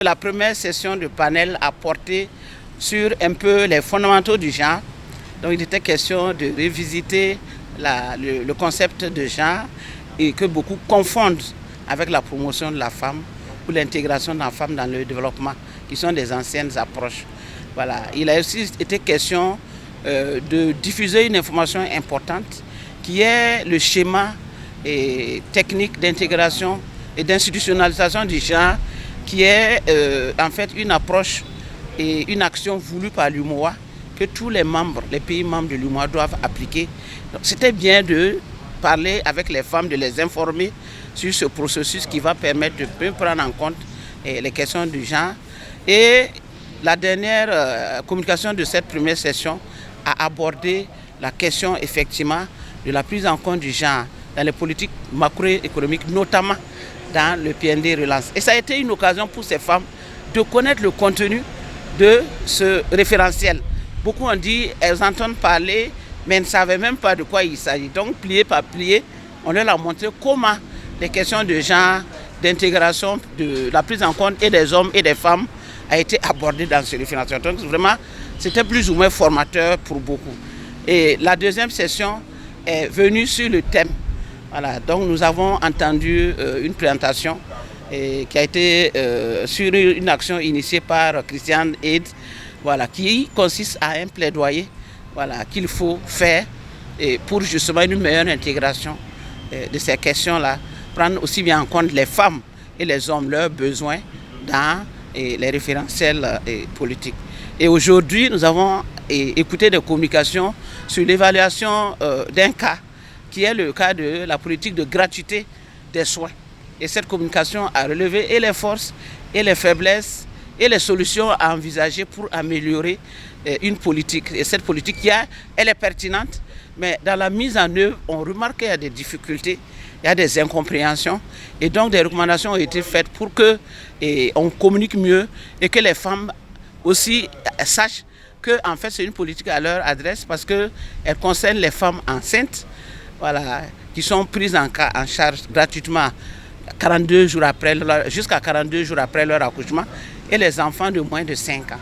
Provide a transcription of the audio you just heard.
La première session du panel a porté sur un peu les fondamentaux du genre. Donc il était question de revisiter le concept de genre et que beaucoup confondent avec la promotion de la femme ou l'intégration de la femme dans le développement, qui sont des anciennes approches. Voilà. Il a aussi été question de diffuser une information importante qui est le schéma technique d'intégration et d'institutionnalisation du genre, qui est en fait une approche et une action voulue par l'UMOA que tous les pays membres de l'UMOA doivent appliquer. C'était bien de parler avec les femmes, de les informer sur ce processus qui va permettre de mieux prendre en compte les questions du genre. Et la dernière communication de cette première session a abordé la question effectivement de la prise en compte du genre dans les politiques macroéconomiques, notamment dans le PND Relance. Et ça a été une occasion pour ces femmes de connaître le contenu de ce référentiel. Beaucoup ont dit, elles entendent parler, mais elles ne savaient même pas de quoi il s'agit. Donc, plié par plié, on leur a montré comment les questions de genre, d'intégration, de la prise en compte et des hommes et des femmes a été abordée dans ce référentiel. Donc, vraiment, c'était plus ou moins formateur pour beaucoup. Et la deuxième session est venue sur le thème. Voilà, donc nous avons entendu une présentation qui a été sur une action initiée par Christiane Aid, voilà, qui consiste à un plaidoyer, voilà, qu'il faut faire pour justement une meilleure intégration de ces questions-là, prendre aussi bien en compte les femmes et les hommes, leurs besoins dans les référentiels politiques. Et aujourd'hui, nous avons écouté des communications sur l'évaluation d'un cas, qui est le cas de la politique de gratuité des soins. Et cette communication a relevé et les forces et les faiblesses et les solutions à envisager pour améliorer une politique. Et cette politique, elle est pertinente, mais dans la mise en œuvre, on remarque qu'il y a des difficultés, il y a des incompréhensions. Et donc des recommandations ont été faites pour qu'on communique mieux et que les femmes aussi sachent que en fait, c'est une politique à leur adresse parce qu'elle concerne les femmes enceintes, voilà, qui sont prises en charge gratuitement 42 jours après jusqu'à 42 jours après leur accouchement, et les enfants de moins de 5 ans.